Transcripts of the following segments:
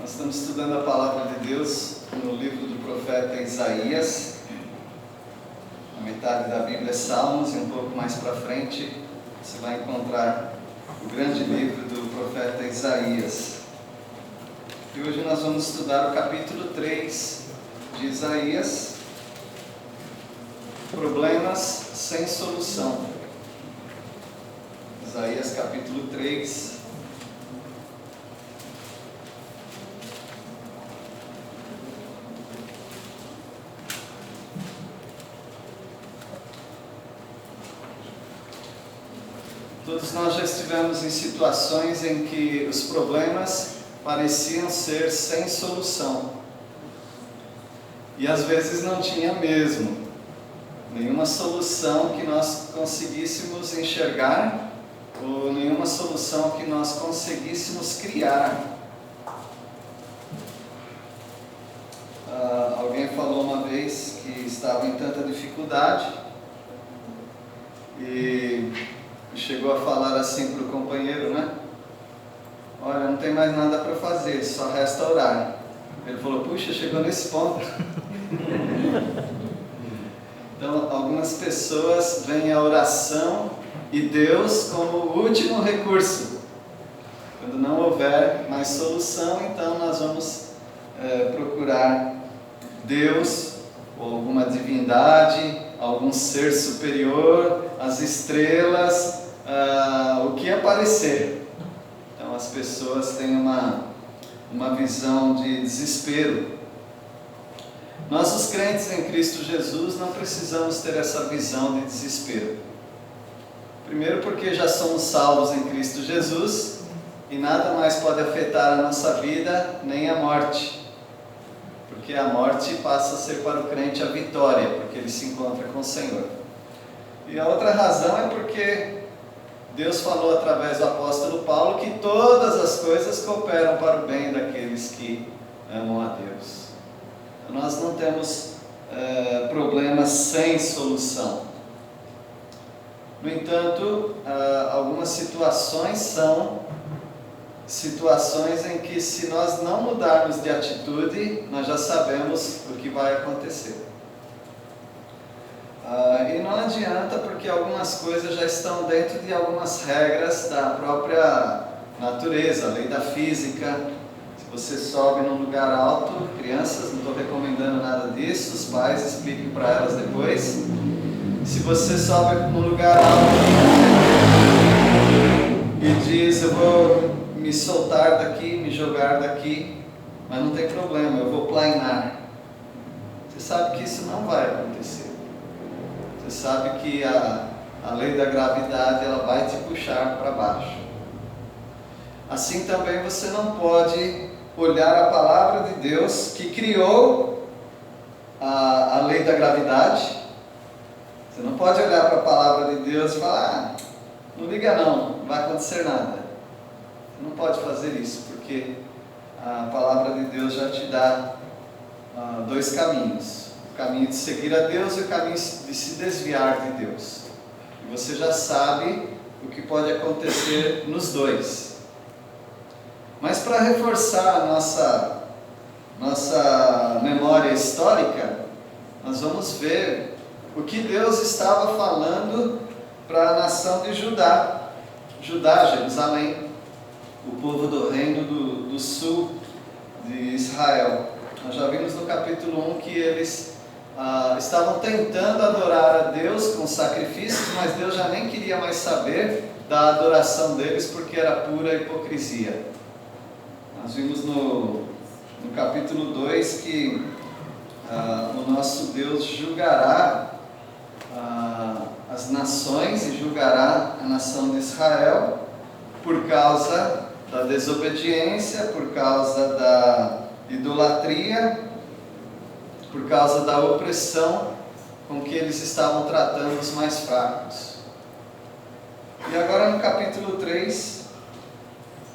Nós estamos estudando a palavra de Deus no livro do profeta Isaías. A metade da Bíblia é Salmos e um pouco mais para frente você vai encontrar o grande livro do profeta Isaías. E hoje nós vamos estudar o capítulo 3 de Isaías, Problemas sem solução. Isaías capítulo 3. Todos nós já estivemos em situações em que os problemas pareciam ser sem solução. E às vezes não tinha mesmo nenhuma solução que nós conseguíssemos enxergar ou nenhuma solução que nós conseguíssemos criar. Alguém falou uma vez que estava em tanta dificuldade e chegou a falar assim para o companheiro, né? Olha, não tem mais nada para fazer, só resta orar. Ele falou, puxa, chegou nesse ponto. Então, algumas pessoas veem a oração e Deus como o último recurso. Quando não houver mais solução, então nós vamos procurar Deus, ou alguma divindade, algum ser superior, as estrelas, o que aparecer. Então as pessoas têm uma visão de desespero. Nós, os crentes em Cristo Jesus, não precisamos ter essa visão de desespero. Primeiro porque já somos salvos em Cristo Jesus e nada mais pode afetar a nossa vida, nem a morte. Porque a morte passa a ser para o crente a vitória, porque ele se encontra com o Senhor. E a outra razão é porque Deus falou através do apóstolo Paulo que todas as coisas cooperam para o bem daqueles que amam a Deus. Então, nós não temos problemas sem solução. No entanto, algumas situações são situações em que, se nós não mudarmos de atitude, nós já sabemos o que vai acontecer. E não adianta, porque algumas coisas já estão dentro de algumas regras da própria natureza, a lei da física. Se você sobe num lugar alto, crianças, não estou recomendando nada disso, os pais expliquem para elas depois. Se você sobe num lugar alto e diz, eu vou me soltar daqui, me jogar daqui, mas não tem problema, eu vou planar. Você sabe que isso não vai acontecer. Você sabe que a lei da gravidade, ela vai te puxar para baixo. Assim também você não pode olhar a palavra de Deus que criou a lei da gravidade. Você não pode olhar para a palavra de Deus e falar, não liga não vai acontecer nada. Não pode fazer isso, porque a palavra de Deus já te dá dois caminhos. O caminho de seguir a Deus e o caminho de se desviar de Deus. E você já sabe o que pode acontecer nos dois. Mas para reforçar a nossa memória histórica, nós vamos ver o que Deus estava falando para a nação de Judá, Jerusalém, o povo do reino do sul de Israel. Nós já vimos no capítulo 1 que eles estavam tentando adorar a Deus com sacrifícios, mas Deus já nem queria mais saber da adoração deles, porque era pura hipocrisia. Nós vimos no capítulo 2 que o nosso Deus julgará as nações e julgará a nação de Israel por causa da desobediência, por causa da idolatria, por causa da opressão com que eles estavam tratando os mais fracos. E agora no capítulo 3,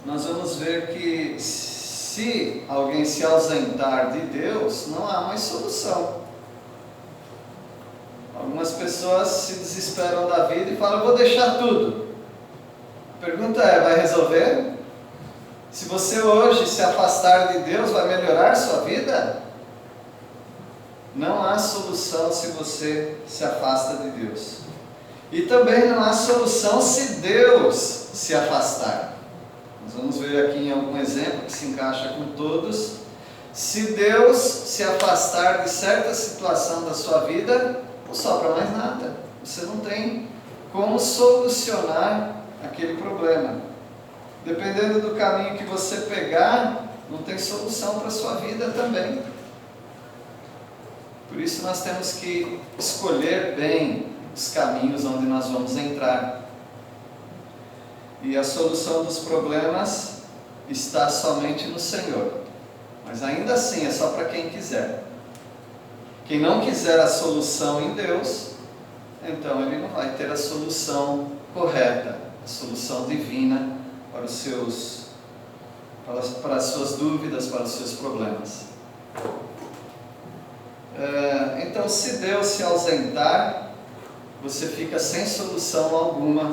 nós vamos ver que se alguém se ausentar de Deus, não há mais solução. Algumas pessoas se desesperam da vida e falam, eu vou deixar tudo. A pergunta é, vai resolver? Se você hoje se afastar de Deus, vai melhorar sua vida? Não há solução se você se afasta de Deus. E também não há solução se Deus se afastar. Nós vamos ver aqui em algum exemplo que se encaixa com todos. Se Deus se afastar de certa situação da sua vida, não sobra mais nada. Você não tem como solucionar aquele problema. Dependendo do caminho que você pegar, não tem solução para a sua vida também. Por isso nós temos que escolher bem os caminhos onde nós vamos entrar. E a solução dos problemas está somente no Senhor. Mas ainda assim é só para quem quiser. Quem não quiser a solução em Deus, então ele não vai ter a solução correta, a solução divina para as suas dúvidas, para os seus problemas. Então, se Deus se ausentar, você fica sem solução alguma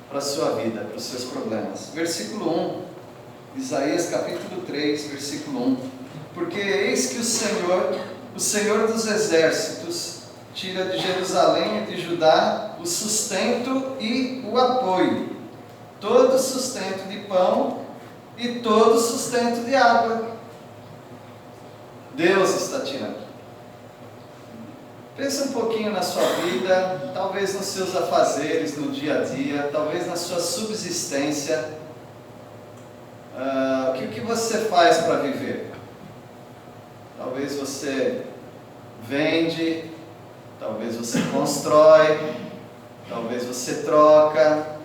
para a sua vida, para os seus problemas. Versículo 1, Isaías capítulo 3, versículo 1. Porque eis que o Senhor dos exércitos, tira de Jerusalém e de Judá o sustento e o apoio, todo sustento de pão e todo sustento de água. Deus está tirando. Pensa um pouquinho na sua vida, talvez nos seus afazeres no dia a dia, talvez na sua subsistência. O que você faz para viver? Talvez você vende, talvez você constrói, talvez você troca,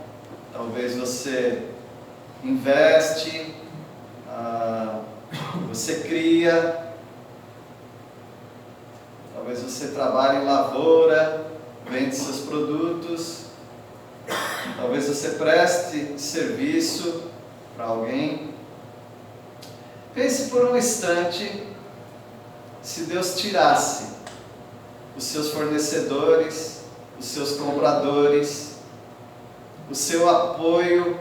talvez você investe, você cria. Talvez você trabalhe em lavoura, vende seus produtos. Talvez você preste serviço para alguém. Pense por um instante, se Deus tirasse os seus fornecedores, os seus compradores, o seu apoio,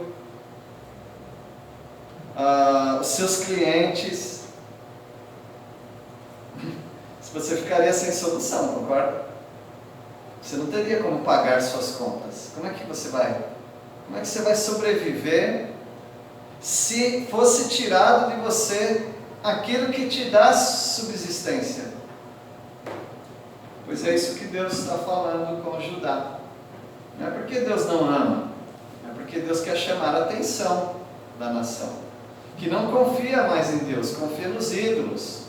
os seus clientes. Você ficaria sem solução, concorda? Você não teria como pagar suas contas. Como é que você vai sobreviver se fosse tirado de você aquilo que te dá subsistência? Pois é isso que Deus está falando com Judá. Não é porque Deus não ama, é porque Deus quer chamar a atenção da nação, que não confia mais em Deus, confia nos ídolos.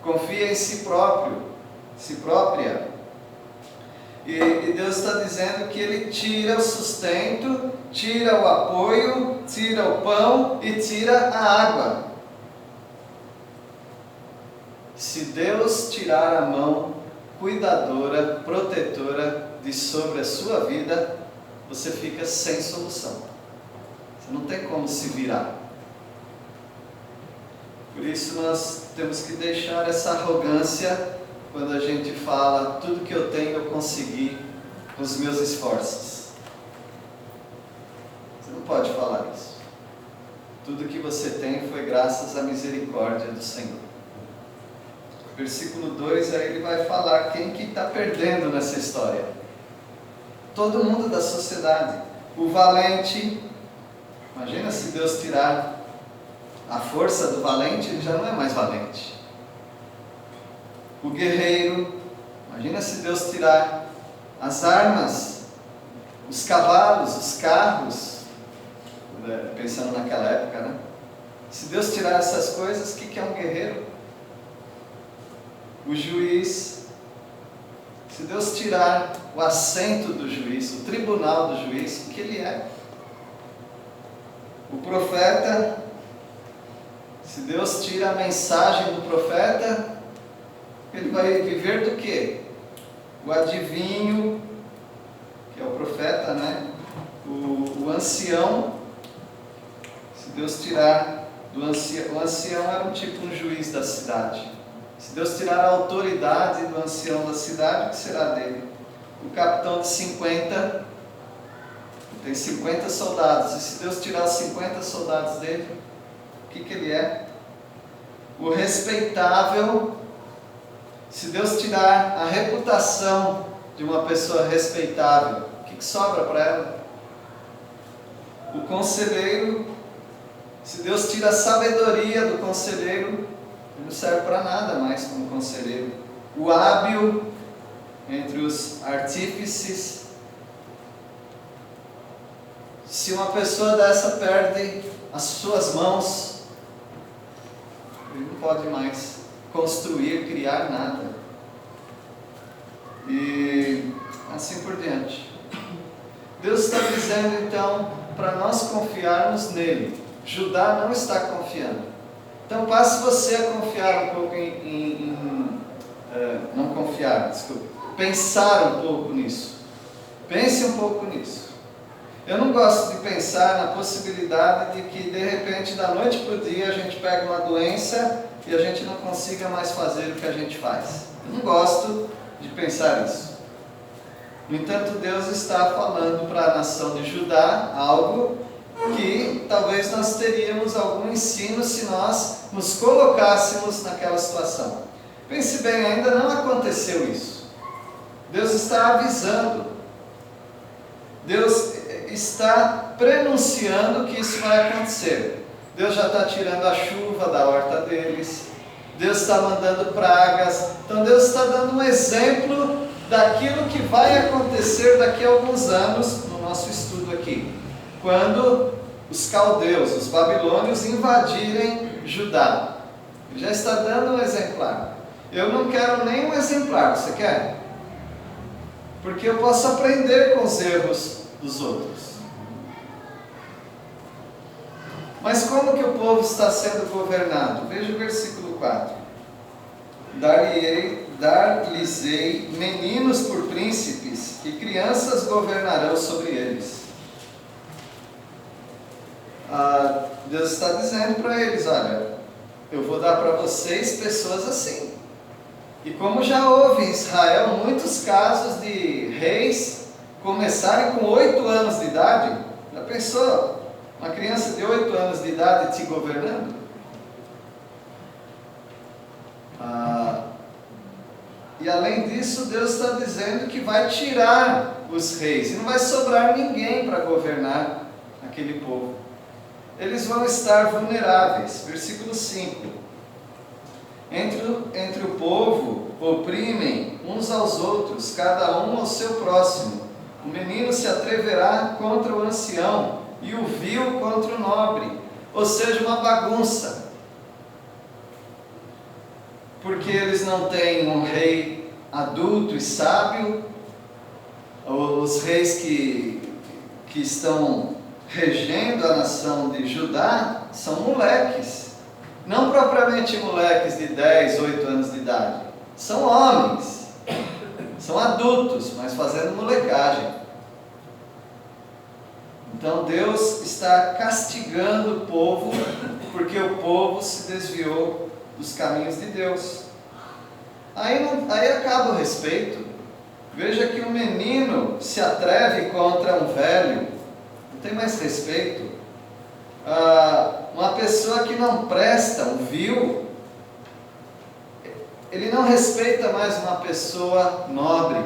Confia em si próprio, si própria. E Deus está dizendo que Ele tira o sustento, tira o apoio, tira o pão e tira a água. Se Deus tirar a mão cuidadora, protetora de sobre a sua vida, você fica sem solução. Você não tem como se virar. Por isso nós temos que deixar essa arrogância quando a gente fala, tudo que eu tenho eu consegui com os meus esforços. Você não pode falar isso. Tudo que você tem foi graças à misericórdia do Senhor. Versículo 2, aí ele vai falar quem que está perdendo nessa história. Todo mundo da sociedade. O valente, imagina se Deus tirar a força do valente, ele já não é mais valente. O guerreiro, imagina se Deus tirar as armas, os cavalos, os carros, pensando naquela época, né? Se Deus tirar essas coisas, o que é um guerreiro? O juiz, se Deus tirar o assento do juiz, o tribunal do juiz, o que ele é? O profeta, se Deus tira a mensagem do profeta, ele vai viver do quê? O adivinho, que é o profeta, né? O ancião, se Deus tirar do ancião, o ancião era um juiz da cidade. Se Deus tirar a autoridade do ancião da cidade, o que será dele? O capitão de 50, tem 50 soldados, e se Deus tirar os 50 soldados dele, o que ele é? O respeitável. Se Deus tirar a reputação de uma pessoa respeitável, o que sobra para ela? O conselheiro. Se Deus tira a sabedoria do conselheiro, ele não serve para nada mais como conselheiro. O hábil entre os artífices. Se uma pessoa dessa perde as suas mãos, ele não pode mais construir, criar nada. E assim por diante. Deus está dizendo então para nós confiarmos nele. Judá não está confiando. Então passe você a confiar um pouco não confiar, desculpe. Pensar um pouco nisso. Pense um pouco nisso. Eu não gosto de pensar na possibilidade de que de repente da noite para o dia a gente pega uma doença e a gente não consiga mais fazer o que a gente faz. Eu não gosto de pensar isso. No entanto, Deus está falando para a nação de Judá algo que talvez nós teríamos algum ensino se nós nos colocássemos naquela situação. Pense bem, ainda não aconteceu isso. Deus está avisando. Deus está prenunciando que isso vai acontecer. Deus já está tirando a chuva da horta deles. Deus está mandando pragas. Então Deus está dando um exemplo daquilo que vai acontecer daqui a alguns anos no nosso estudo aqui. Quando os caldeus, os babilônios invadirem Judá. Ele já está dando um exemplar. Eu não quero nem um exemplar, você quer? Porque eu posso aprender com os erros dos outros. Mas como que o povo está sendo governado? Veja o versículo 4. Dar-lhes-ei meninos por príncipes, e crianças governarão sobre eles. Deus está dizendo para eles, olha, eu vou dar para vocês pessoas assim. E como já houve em Israel muitos casos de reis começarem com 8 anos de idade, já pensou? Uma criança de 8 anos de idade te governando? E além disso, Deus está dizendo que vai tirar os reis, e não vai sobrar ninguém para governar aquele povo. Eles vão estar vulneráveis. Versículo 5. Entre o povo oprimem uns aos outros, cada um ao seu próximo. O menino se atreverá contra o ancião, e o vil contra o nobre. Ou seja, uma bagunça. Porque eles não têm um rei adulto e sábio. Os reis que estão regendo a nação de Judá são moleques. Não propriamente moleques de 10, 8 anos de idade. São homens. São adultos, mas fazendo molecagem. Então Deus está castigando o povo, porque o povo se desviou dos caminhos de Deus. Aí acaba o respeito. Veja que um menino se atreve contra um velho, não tem mais respeito. Uma pessoa que não presta, um vil, ele não respeita mais uma pessoa nobre,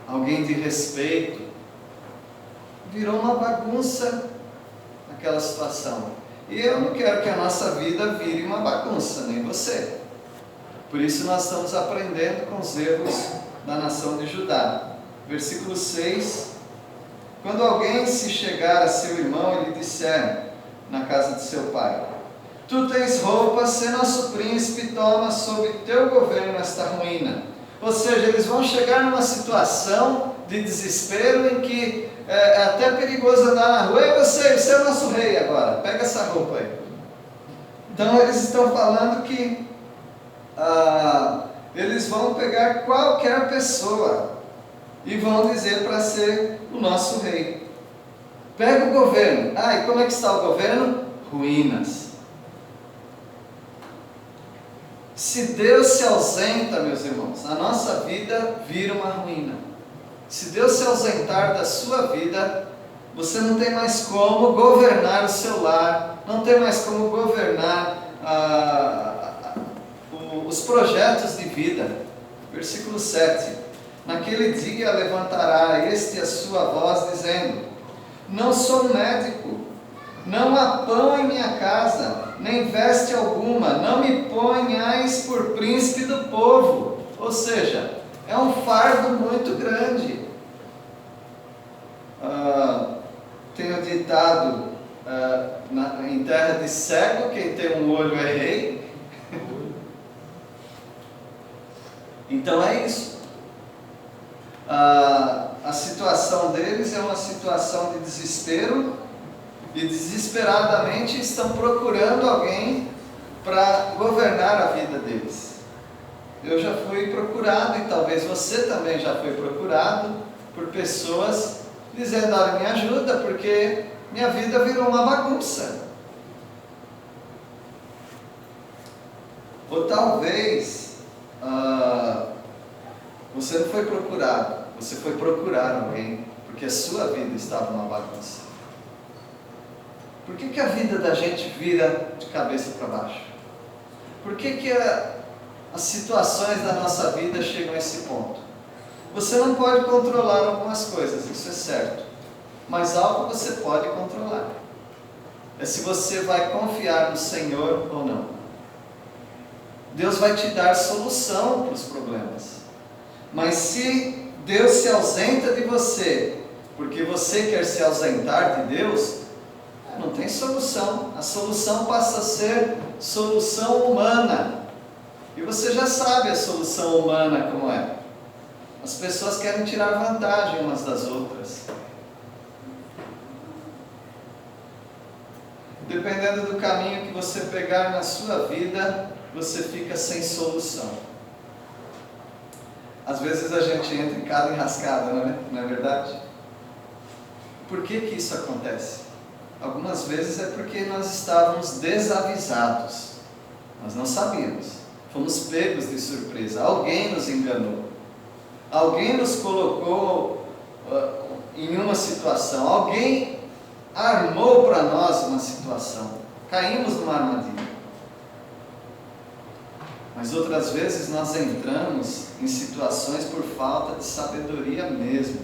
alguém de respeito. Virou uma bagunça aquela situação. E eu não quero que a nossa vida vire uma bagunça, nem você. Por isso nós estamos aprendendo com os erros da nação de Judá. Versículo 6. Quando alguém se chegar a seu irmão e lhe disser na casa de seu pai: tu tens roupa, sê nosso príncipe, toma sob teu governo esta ruína. Ou seja, eles vão chegar numa situação de desespero em que é até perigoso andar na rua. E você é o nosso rei agora, pega essa roupa aí. Então eles estão falando que eles vão pegar qualquer pessoa e vão dizer para ser o nosso rei. Pega o governo. E como é que está o governo? Ruínas. Se Deus se ausenta, meus irmãos, a nossa vida vira uma ruína. Se Deus se ausentar da sua vida, você não tem mais como governar o seu lar, não ter mais como governar os projetos de vida. Versículo 7. Naquele dia levantará este a sua voz, dizendo: não sou médico, não há pão em minha casa, nem veste alguma, não me ponhais por príncipe do povo. Ou seja, é um fardo muito grande. Tem o ditado, em terra de cego, quem tem um olho é rei. Então é isso. A situação deles é uma situação de desespero, e desesperadamente estão procurando alguém para governar a vida deles. Eu já fui procurado, e talvez você também já foi procurado, por pessoas dizendo: olha, me ajuda, porque minha vida virou uma bagunça. Ou talvez você não foi procurado, você foi procurar alguém, porque a sua vida estava uma bagunça. Por que a vida da gente vira de cabeça para baixo? Por que as situações da nossa vida chegam a esse ponto? Você não pode controlar algumas coisas, isso é certo. Mas algo você pode controlar. É se você vai confiar no Senhor ou não. Deus vai te dar solução para os problemas. Mas se Deus se ausenta de você, porque você quer se ausentar de Deus, não tem solução. A solução passa a ser solução humana. E você já sabe a solução humana como é. As pessoas querem tirar vantagem umas das outras. Dependendo do caminho que você pegar na sua vida, você fica sem solução. Às vezes a gente entra em cada enrascada, não é verdade? Por que isso acontece? Algumas vezes é porque nós estávamos desavisados. Nós não sabíamos. Fomos pegos de surpresa. Alguém nos enganou. Alguém nos colocou em uma situação. Alguém armou para nós uma situação. Caímos numa armadilha. Mas outras vezes nós entramos em situações por falta de sabedoria mesmo.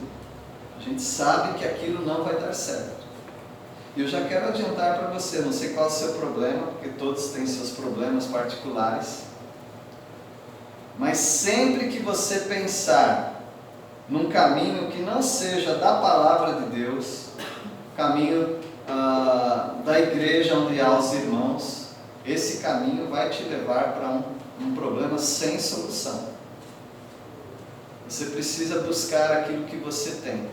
A gente sabe que aquilo não vai dar certo. E eu já quero adiantar para você, não sei qual é o seu problema, porque todos têm seus problemas particulares. Mas sempre que você pensar num caminho que não seja da palavra de Deus, caminho da igreja onde há os irmãos, esse caminho vai te levar para um problema sem solução. Você precisa buscar aquilo que você tem.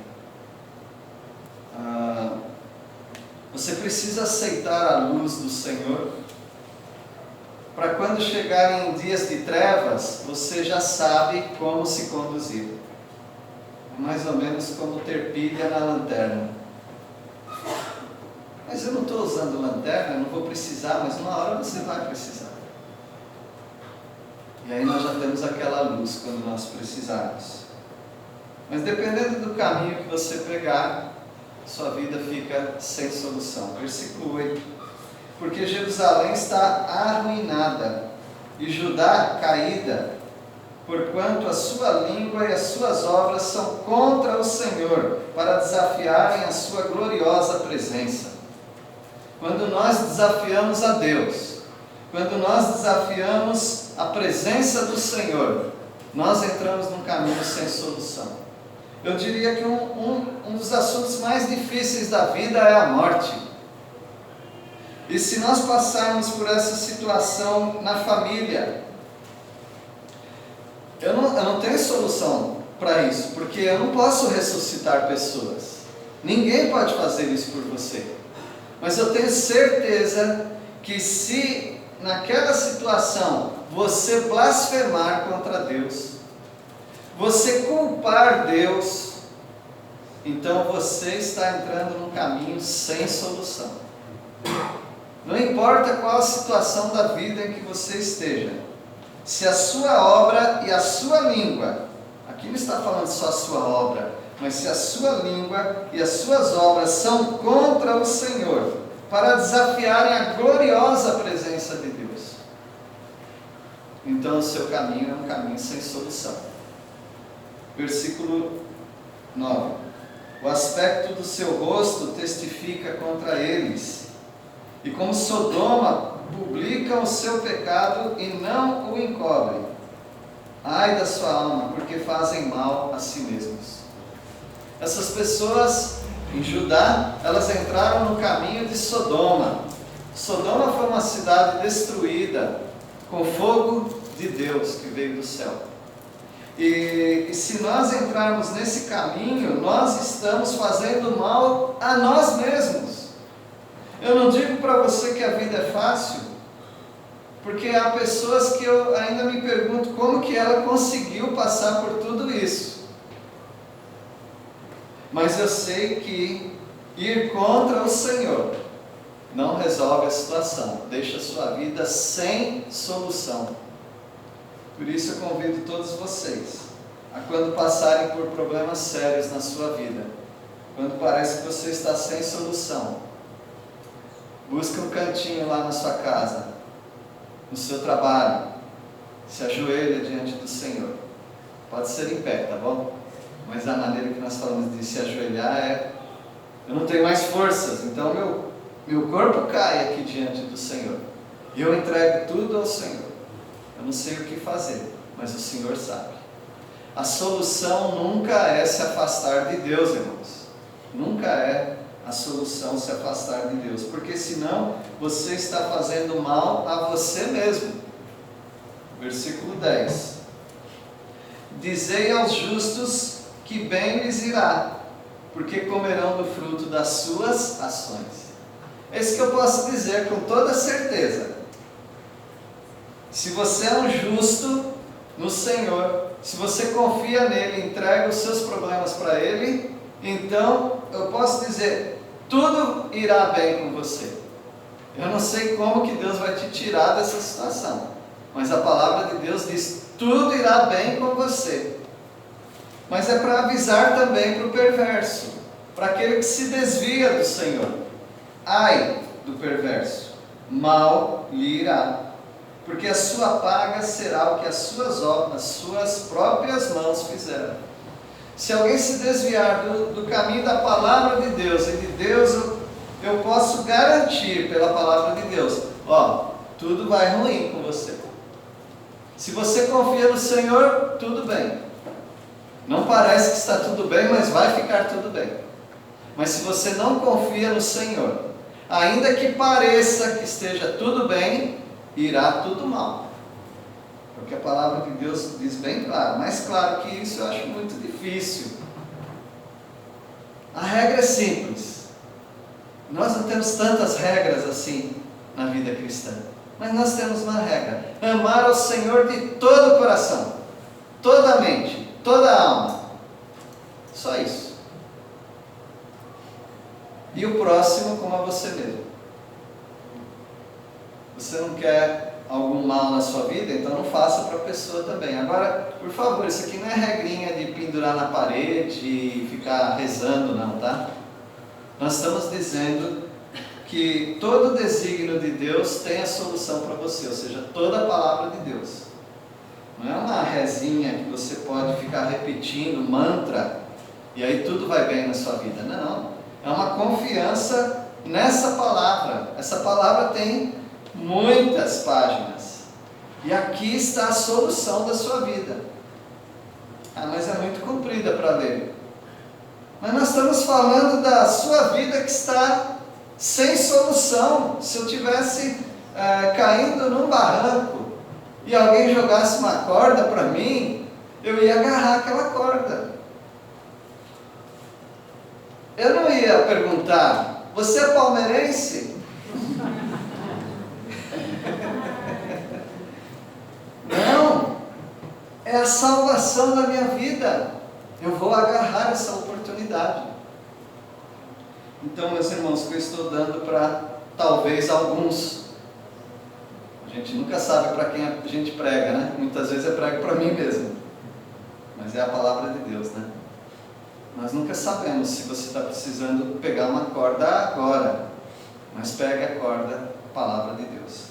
Você precisa aceitar a luz do Senhor, para quando chegarem dias de trevas, você já sabe como se conduzir. É mais ou menos como ter pilha na lanterna. Mas eu não estou usando lanterna, eu não vou precisar, mas uma hora você vai precisar. E aí nós já temos aquela luz quando nós precisarmos. Mas dependendo do caminho que você pegar, sua vida fica sem solução. Versículo 8. Porque Jerusalém está arruinada, e Judá caída, porquanto a sua língua e as suas obras são contra o Senhor, para desafiarem a sua gloriosa presença. Quando nós desafiamos a Deus, quando nós desafiamos a presença do Senhor, nós entramos num caminho sem solução. Eu diria que um dos assuntos mais difíceis da vida é a morte. E se nós passarmos por essa situação na família, eu não tenho solução para isso, porque eu não posso ressuscitar pessoas. Ninguém pode fazer isso por você. Mas eu tenho certeza que se naquela situação você blasfemar contra Deus, você culpar Deus, então você está entrando num caminho sem solução. Não importa qual a situação da vida em que você esteja, se a sua obra e a sua língua, aqui não está falando só a sua obra, mas se a sua língua e as suas obras são contra o Senhor, para desafiarem a gloriosa presença de Deus. Então o seu caminho é um caminho sem solução. Versículo 9. O aspecto do seu rosto testifica contra eles, e como Sodoma publicam o seu pecado e não o encobrem. Ai da sua alma, porque fazem mal a si mesmos. Essas pessoas em Judá, elas entraram no caminho de Sodoma. Sodoma foi uma cidade destruída com fogo de Deus que veio do céu. E se nós entrarmos nesse caminho, nós estamos fazendo mal a nós mesmos. Eu não digo para você que a vida é fácil, porque há pessoas que eu ainda me pergunto como que ela conseguiu passar por tudo isso. Mas eu sei que ir contra o Senhor não resolve a situação, deixa a sua vida sem solução. Por isso eu convido todos vocês a, quando passarem por problemas sérios na sua vida, quando parece que você está sem solução, busque um cantinho lá na sua casa, no seu trabalho, se ajoelha diante do Senhor. Pode ser em pé, tá bom? Mas a maneira que nós falamos de se ajoelhar é: eu não tenho mais forças, então meu corpo cai aqui diante do Senhor, e eu entrego tudo ao Senhor. Eu não sei o que fazer, mas o Senhor sabe. A solução nunca é se afastar de Deus, irmãos. Nunca é a solução se afastar de Deus, porque senão você está fazendo mal a você mesmo. Versículo 10. Dizei aos justos que bem lhes irá, porque comerão do fruto das suas ações. É isso que eu posso dizer com toda certeza. Se você é um justo no Senhor, se você confia nele, entrega os seus problemas para ele, então eu posso dizer, tudo irá bem com você. Eu não sei como que Deus vai te tirar dessa situação, mas a palavra de Deus diz, tudo irá bem com você. Mas é para avisar também para o perverso, para aquele que se desvia do Senhor. Ai do perverso, mal lhe irá, porque a sua paga será o que as suas próprias mãos fizeram. Se alguém se desviar do caminho da palavra de Deus, e de Deus eu posso garantir pela palavra de Deus, tudo vai ruim com você. Se você confia no Senhor, tudo bem. Não parece que está tudo bem, mas vai ficar tudo bem. Mas se você não confia no Senhor, ainda que pareça que esteja tudo bem, irá tudo mal. Porque a palavra de Deus diz bem claro. Mais claro que isso eu acho muito difícil. A regra é simples. Nós não temos tantas regras assim na vida cristã. Mas nós temos uma regra: amar ao Senhor de todo o coração, toda a mente, toda a alma. Só isso. E o próximo como a você mesmo. Você não quer algum mal na sua vida, então não faça para a pessoa também. Agora, por favor, isso aqui não é regrinha de pendurar na parede e ficar rezando, não, tá? Nós estamos dizendo que todo desígnio de Deus tem a solução para você, ou seja, toda a palavra de Deus. Não é uma rezinha que você pode ficar repetindo, mantra, e aí tudo vai bem na sua vida. Não, é uma confiança nessa palavra. Essa palavra tem muitas páginas, e aqui está a solução da sua vida. Mas é muito comprida para ler. Mas nós estamos falando da sua vida que está sem solução. Se eu tivesse caindo num barranco e alguém jogasse uma corda para mim, eu ia agarrar aquela corda. Eu não ia perguntar, você é palmeirense? Não, é a salvação da minha vida. Eu vou agarrar essa oportunidade. Então, meus irmãos, o que eu estou dando para talvez alguns, a gente nunca sabe para quem a gente prega, né? Muitas vezes eu prego para mim mesmo, mas é a palavra de Deus, né? Nós nunca sabemos se você está precisando pegar uma corda agora. mas pegue a corda, a palavra de Deus.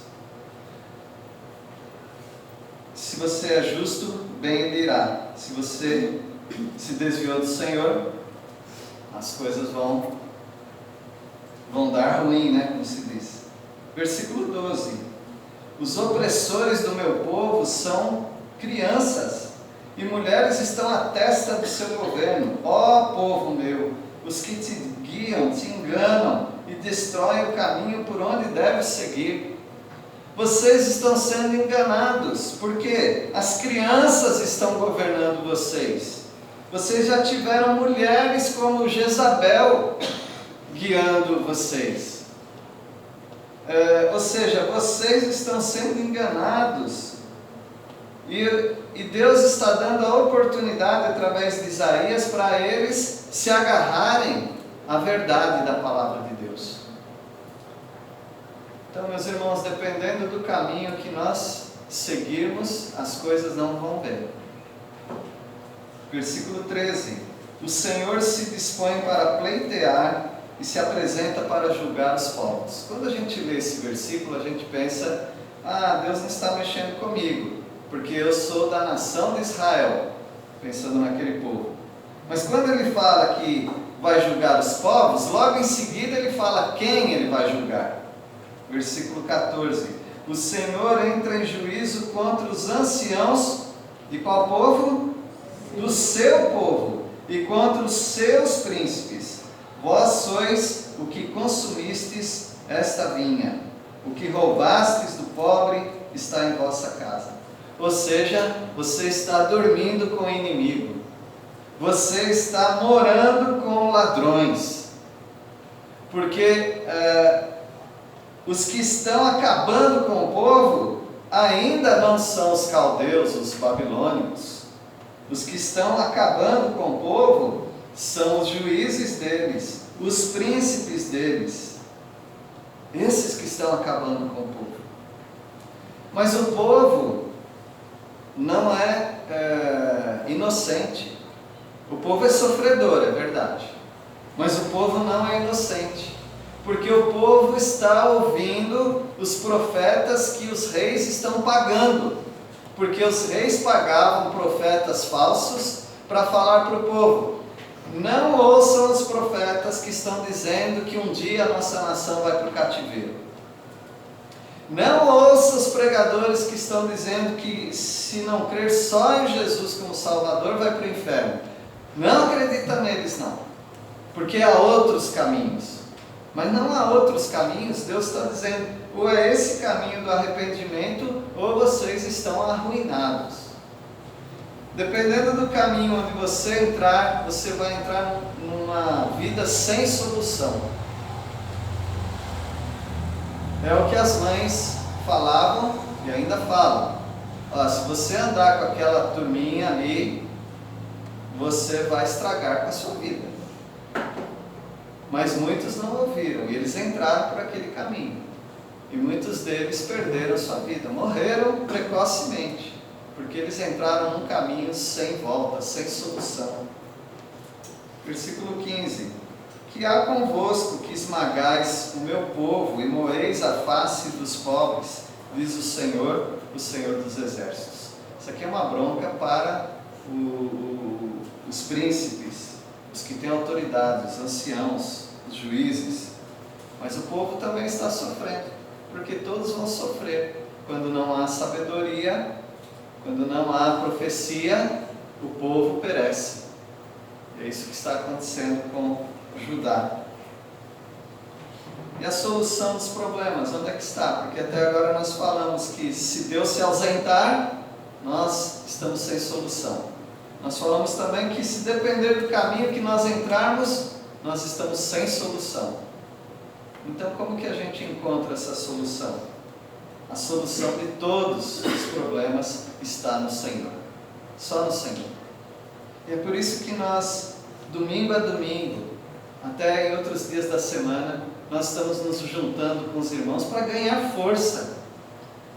Se você é justo, bem ele irá. Se você se desviou do Senhor, as coisas vão dar ruim, né? Como se diz. Versículo 12. Os opressores do meu povo são crianças, e mulheres estão à testa do seu governo. Ó povo meu, os que te guiam, te enganam e destroem o caminho por onde deves seguir. Vocês estão sendo enganados, porque as crianças estão governando vocês. Vocês já tiveram mulheres como Jezabel guiando vocês. Ou seja, vocês estão sendo enganados. E Deus está dando a oportunidade através de Isaías para eles se agarrarem à verdade da palavra de Deus. Então, meus irmãos, dependendo do caminho que nós seguirmos, as coisas não vão bem. Versículo 13. O Senhor se dispõe para pleitear e se apresenta para julgar os povos. Quando a gente lê esse versículo, a gente pensa: Deus não está mexendo comigo, porque eu sou da nação de Israel, pensando naquele povo. Mas quando ele fala que vai julgar os povos, logo em seguida ele fala quem ele vai julgar. Versículo 14. O Senhor entra em juízo contra os anciãos de qual povo? Do seu povo, e contra os seus príncipes. Vós sois o que consumistes esta vinha, o que roubastes do pobre está em vossa casa. Ou seja, você está dormindo com o inimigo, você está morando com ladrões, porque os que estão acabando com o povo ainda não são os caldeus, os babilônicos. Os que estão acabando com o povo são os juízes deles, os príncipes deles. Esses que estão acabando com o povo. Mas o povo não é inocente. O povo é sofredor, é verdade. Mas o povo não é inocente. Porque o povo está ouvindo os profetas que os reis estão pagando. Porque os reis pagavam profetas falsos para falar para o povo: não ouçam os profetas que estão dizendo que um dia a nossa nação vai para o cativeiro. Não ouçam os pregadores que estão dizendo que se não crer só em Jesus como Salvador vai para o inferno. Não acredita neles não, porque há outros caminhos. Mas não há outros caminhos. Deus está dizendo: ou é esse caminho do arrependimento, ou vocês estão arruinados. Dependendo do caminho onde você entrar, você vai entrar numa vida sem solução. É o que as mães falavam e ainda falam: se você andar com aquela turminha ali, você vai estragar com a sua vida. Mas muitos não ouviram, e eles entraram por aquele caminho. E muitos deles perderam sua vida, morreram precocemente, porque eles entraram num caminho sem volta, sem solução. Versículo 15. Que há convosco que esmagais o meu povo e moeis a face dos pobres, diz o Senhor dos exércitos. Isso aqui é uma bronca para os príncipes, os que têm autoridade, os anciãos, os juízes. Mas o povo também está sofrendo, porque todos vão sofrer. Quando não há sabedoria, quando não há profecia, o povo perece. E é isso que está acontecendo com Judá. E a solução dos problemas, onde é que está? Porque até agora nós falamos que se Deus se ausentar, nós estamos sem solução. Nós falamos também que se depender do caminho que nós entrarmos, nós estamos sem solução. Então como que a gente encontra essa solução? A solução de todos os problemas está no Senhor. Só no Senhor. E é por isso que nós, domingo a domingo, até em outros dias da semana, nós estamos nos juntando com os irmãos para ganhar força.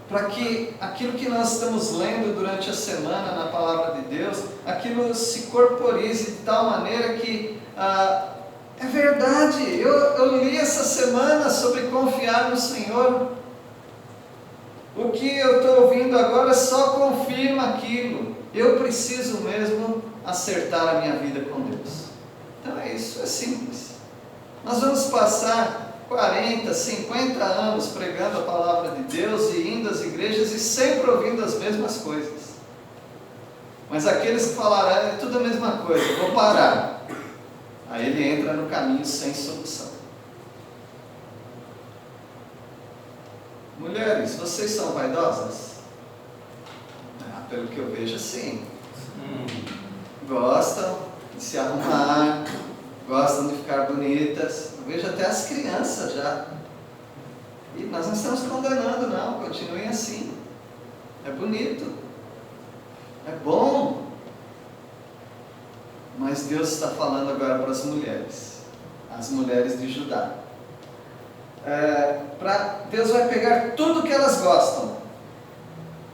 Para que aquilo que nós estamos lendo durante a semana na Palavra de Deus, aquilo se corporize de tal maneira que É verdade, eu li essa semana sobre confiar no Senhor. O que eu estou ouvindo agora só confirma aquilo. Eu preciso mesmo acertar a minha vida com Deus. Então é isso, é simples. Nós vamos passar 40, 50 anos pregando a palavra de Deus e indo às igrejas e sempre ouvindo as mesmas coisas. Mas aqueles que falaram, é tudo a mesma coisa, vou parar. Aí ele entra no caminho sem solução. Mulheres, vocês são vaidosas? Pelo que eu vejo, sim. Gostam de se arrumar, gostam de ficar bonitas. Eu vejo até as crianças já. E nós não estamos condenando, não. Continuem assim. É bonito. É bom. Mas Deus está falando agora para as mulheres de Judá. Deus vai pegar tudo que elas gostam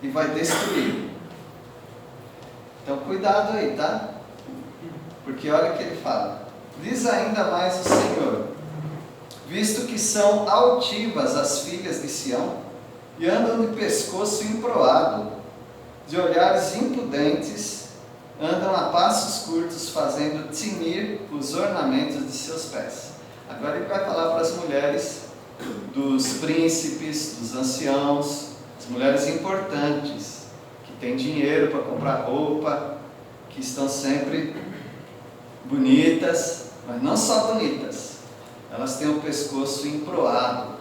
e vai destruir. Então cuidado aí, tá? Porque olha o que ele fala. Diz ainda mais o Senhor: visto que são altivas as filhas de Sião e andam de pescoço emproado, de olhares impudentes, andam a passos curtos, fazendo tinir os ornamentos de seus pés. Agora ele vai falar para as mulheres dos príncipes, dos anciãos, as mulheres importantes, que têm dinheiro para comprar roupa, que estão sempre bonitas, mas não só bonitas, elas têm o pescoço emproado,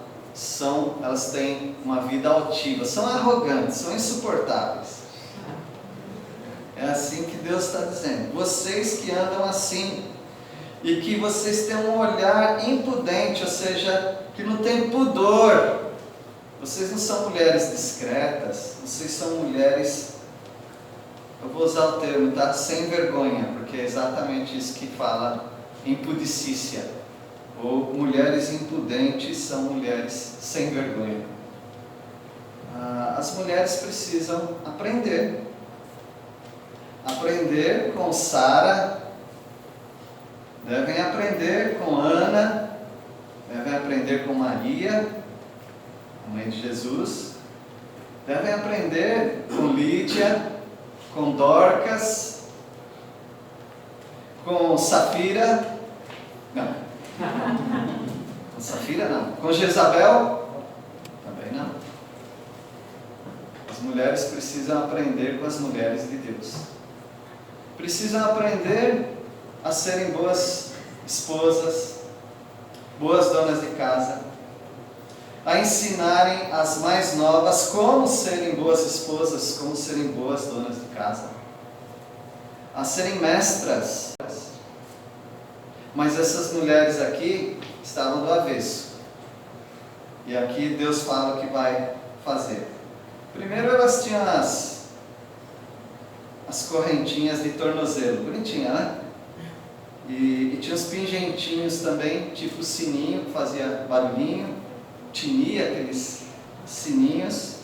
elas têm uma vida altiva, são arrogantes, são insuportáveis. É assim que Deus está dizendo: vocês que andam assim, e que vocês têm um olhar impudente, ou seja, que não tem pudor, vocês não são mulheres discretas, vocês são mulheres, eu vou usar o termo, tá? Sem vergonha, porque é exatamente isso que fala impudicícia, ou mulheres impudentes são mulheres sem vergonha. As mulheres precisam aprender com Sara, devem aprender com Ana, devem aprender com Maria, a mãe de Jesus, devem aprender com Lídia, com Dorcas, com Safira, não, com Safira não, com Jezabel, também não. As mulheres precisam aprender com as mulheres de Deus, precisam aprender a serem boas esposas, boas donas de casa, a ensinarem as mais novas como serem boas esposas, como serem boas donas de casa, a serem mestras. Mas essas mulheres aqui estavam do avesso, e aqui Deus fala o que vai fazer. Primeiro elas tinham as correntinhas de tornozelo, bonitinha, né? E tinha os pingentinhos também, tipo sininho, que fazia barulhinho, tinia aqueles sininhos.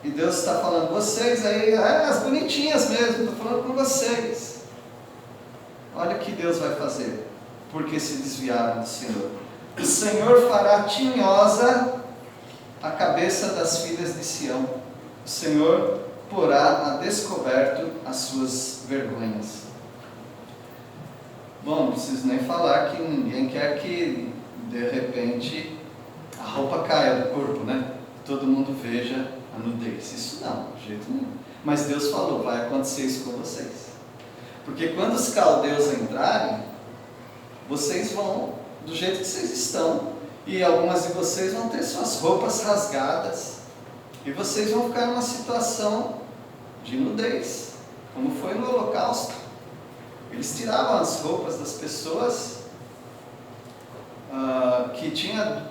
E Deus está falando, vocês aí, as bonitinhas mesmo, estou falando com vocês. Olha o que Deus vai fazer, porque se desviaram do Senhor. O Senhor fará tinhosa a cabeça das filhas de Sião. O Senhor porá a descoberto as suas vergonhas. Bom, não preciso nem falar que ninguém quer que, de repente, a roupa caia do corpo, né? Todo mundo veja a nudez. Isso não, de jeito nenhum. Mas Deus falou, vai acontecer isso com vocês. Porque quando os caldeus entrarem, vocês vão do jeito que vocês estão. E algumas de vocês vão ter suas roupas rasgadas. E vocês vão ficar numa situação de nudez, como foi no Holocausto. Eles tiravam as roupas das pessoas, que tinha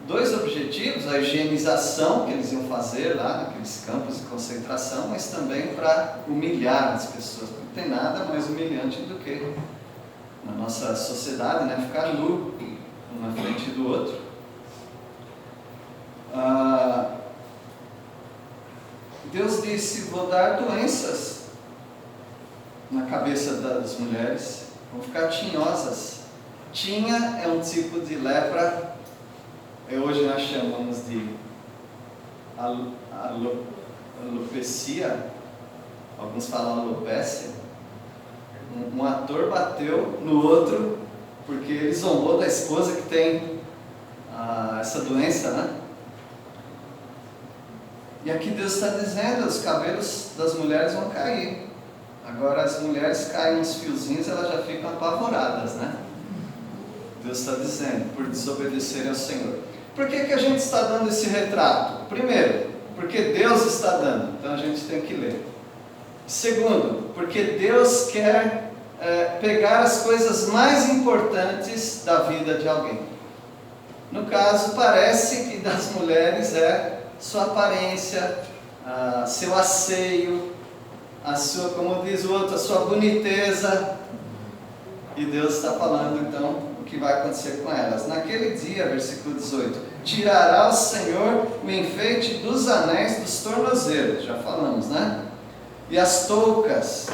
dois objetivos: a higienização que eles iam fazer lá naqueles campos de concentração, mas também para humilhar as pessoas. Não tem nada mais humilhante do que, na nossa sociedade, né, ficar nu, um na frente do outro. Deus disse, vou dar doenças na cabeça das mulheres, vão ficar tinhosas. tinha um tipo de lepra, hoje nós chamamos de alopecia, alguns falam alopécia. Um ator bateu no outro porque ele zombou da esposa que tem essa doença, né? E aqui Deus está dizendo, os cabelos das mulheres vão cair. Agora as mulheres caem uns fiozinhos, elas já ficam apavoradas, né? Deus está dizendo, por desobedecerem ao Senhor. Por que a gente está dando esse retrato? Primeiro, porque Deus está dando, então a gente tem que ler. Segundo, porque Deus quer pegar as coisas mais importantes da vida de alguém. No caso, parece que das mulheres é sua aparência, seu asseio, a sua, como diz o outro, a sua boniteza. E Deus está falando então o que vai acontecer com elas. Naquele dia, versículo 18: tirará o Senhor o enfeite dos anéis dos tornozelos, já falamos, né? E as toucas,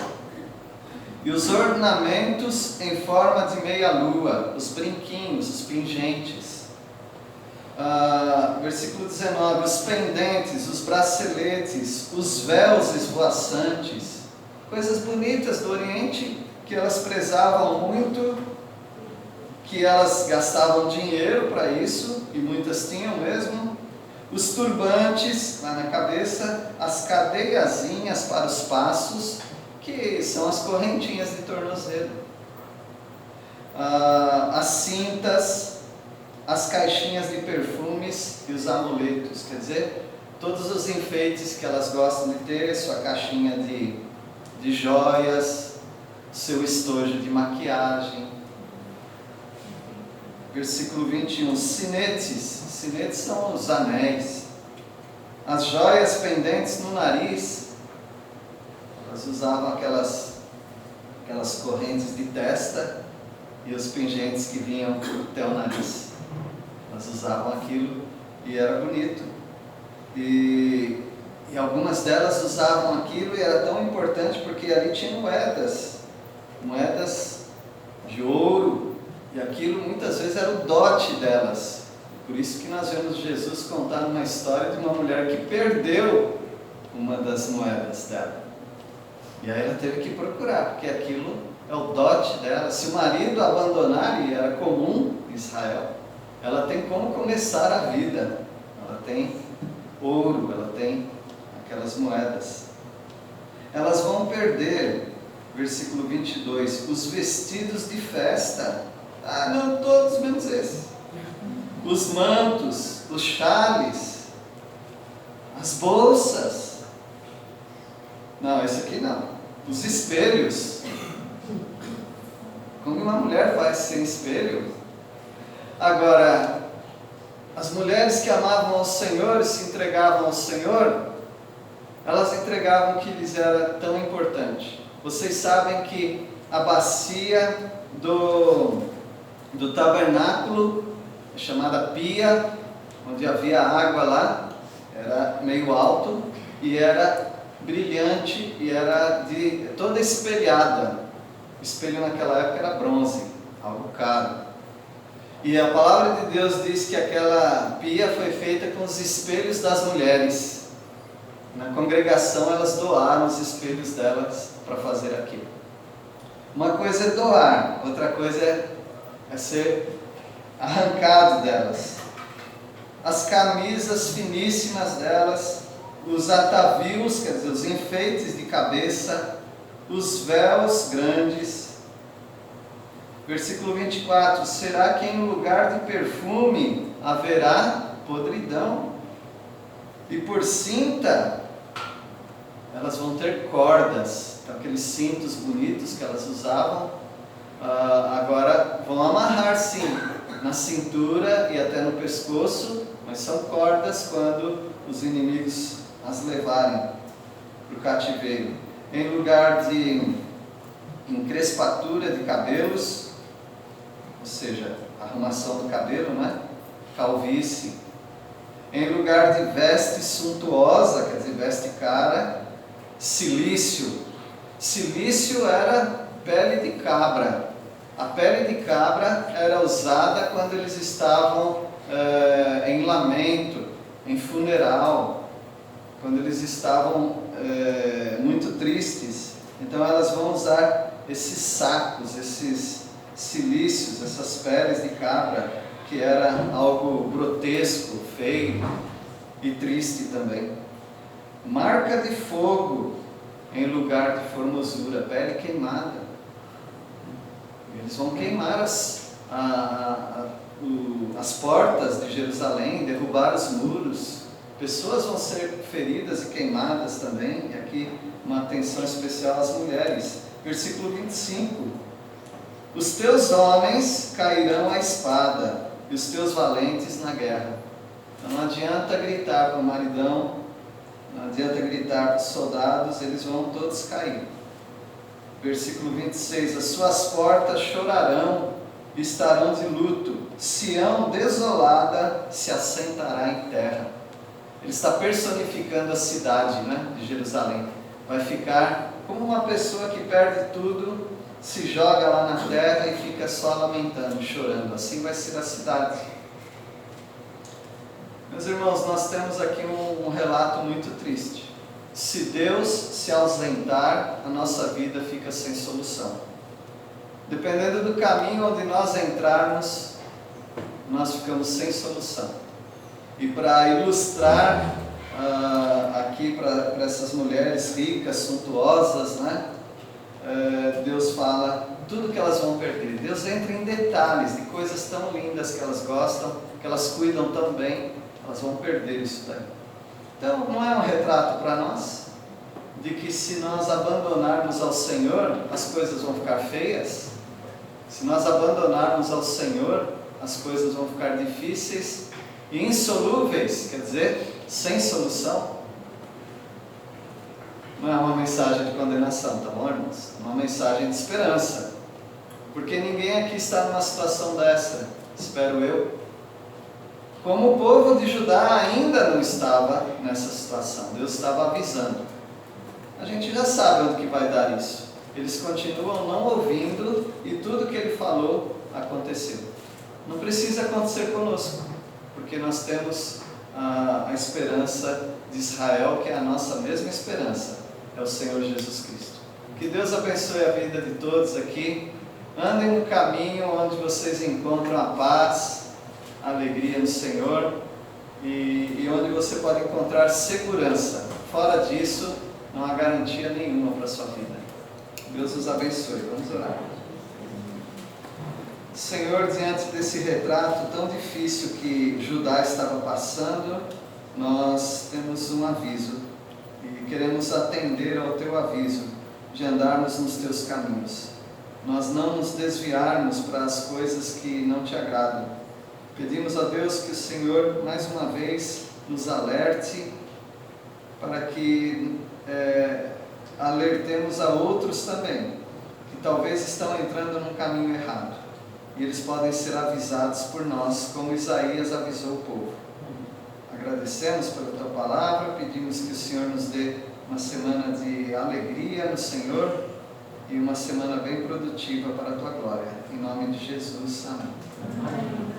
e os ornamentos em forma de meia-lua, os brinquinhos, os pingentes. Versículo 19: os pendentes, os braceletes, os véus esvoaçantes, coisas bonitas do Oriente que elas prezavam muito, que elas gastavam dinheiro para isso, e muitas tinham mesmo. Os turbantes lá na cabeça, as cadeiazinhas para os passos, que são as correntinhas de tornozelo, as cintas, as caixinhas de perfumes e os amuletos, quer dizer, todos os enfeites que elas gostam de ter, sua caixinha de joias, seu estojo de maquiagem. Versículo 21, sinetes são os anéis, as joias pendentes no nariz, elas usavam aquelas correntes de testa e os pingentes que vinham até o nariz, elas usavam aquilo e era bonito, e algumas delas usavam aquilo e era tão importante porque ali tinha moedas de ouro, e aquilo muitas vezes era o dote delas. Por isso que nós vemos Jesus contar uma história de uma mulher que perdeu uma das moedas dela, e aí ela teve que procurar, porque aquilo é o dote dela. Se o marido abandonar, e era comum em Israel, ela tem como começar a vida, ela tem ouro, ela tem aquelas moedas. Elas vão perder, versículo 22, os vestidos de festa. Não todos, menos esse. Os mantos, os chales, as bolsas. Não, esse aqui não. Os espelhos. Como uma mulher faz sem espelho? Agora, as mulheres que amavam ao Senhor e se entregavam ao Senhor, elas entregavam o que lhes era tão importante. Vocês sabem que a bacia do tabernáculo, chamada pia, onde havia água lá, era meio alto e era brilhante e era toda espelhada. O espelho naquela época era bronze, algo caro. E a palavra de Deus diz que aquela pia foi feita com os espelhos das mulheres. Na congregação elas doaram os espelhos delas para fazer aquilo. Uma coisa é doar, outra coisa é ser arrancado delas. As camisas finíssimas delas, os atavios, quer dizer, os enfeites de cabeça, os véus grandes. Versículo 24: será que em lugar de perfume haverá podridão? E por cinta elas vão ter cordas. Então, aqueles cintos bonitos que elas usavam, agora vão amarrar sim, na cintura e até no pescoço, mas são cordas quando os inimigos as levarem para o cativeiro. Em lugar de encrespatura de cabelos, ou seja, arrumação do cabelo, né? Calvície. Em lugar de veste suntuosa, quer dizer, veste cara, cilício. Cilício era pele de cabra. A pele de cabra era usada quando eles estavam em lamento, em funeral, quando eles estavam muito tristes. Então elas vão usar esses sacos, esses cilícios, essas peles de cabra, que era algo grotesco, feio e triste também. Marca de fogo em lugar de formosura, pele queimada. Eles vão queimar as portas de Jerusalém, derrubar os muros. Pessoas vão ser feridas e queimadas também. E aqui uma atenção especial às mulheres. Versículo 25. Os teus homens cairão à espada, e os teus valentes na guerra. Então não adianta gritar para o maridão, não adianta gritar para os soldados, eles vão todos cair. Versículo 26, as suas portas chorarão e estarão de luto, Sião desolada se assentará em terra. Ele está personificando a cidade, de Jerusalém. Vai ficar como uma pessoa que perde tudo, se joga lá na terra e fica só lamentando, chorando. Assim vai ser a cidade. Meus irmãos, nós temos aqui um relato muito triste. Se Deus se ausentar, a nossa vida fica sem solução. Dependendo do caminho onde nós entrarmos, nós ficamos sem solução. E para ilustrar aqui para essas mulheres ricas, suntuosas, Deus fala tudo que elas vão perder. Deus entra em detalhes de coisas tão lindas que elas gostam, que elas cuidam tão bem, elas vão perder isso daí. Então, não é um retrato para nós de que se nós abandonarmos ao Senhor, as coisas vão ficar feias? Se nós abandonarmos ao Senhor, as coisas vão ficar difíceis e insolúveis, quer dizer, sem solução? Não é uma mensagem de condenação, tá bom, irmãos? É uma mensagem de esperança. Porque ninguém aqui está numa situação dessa, espero eu. Como o povo de Judá ainda não estava nessa situação, Deus estava avisando. A gente já sabe onde que vai dar isso. Eles continuam não ouvindo e tudo que ele falou aconteceu. Não precisa acontecer conosco, porque nós temos a esperança de Israel, que é a nossa mesma esperança, é o Senhor Jesus Cristo. Que Deus abençoe a vida de todos aqui. Andem no caminho onde vocês encontram a paz, a alegria no Senhor e onde você pode encontrar segurança. Fora disso, não há garantia nenhuma para a sua vida. Deus os abençoe. Vamos orar. Senhor, diante desse retrato tão difícil que Judá estava passando, nós temos um aviso e queremos atender ao teu aviso de andarmos nos teus caminhos. Nós não nos desviarmos para as coisas que não te agradam. Pedimos a Deus que o Senhor, mais uma vez, nos alerte para que alertemos a outros também, que talvez estão entrando num caminho errado. E eles podem ser avisados por nós, como Isaías avisou o povo. Agradecemos pela tua palavra, pedimos que o Senhor nos dê uma semana de alegria no Senhor e uma semana bem produtiva para a tua glória. Em nome de Jesus, amém.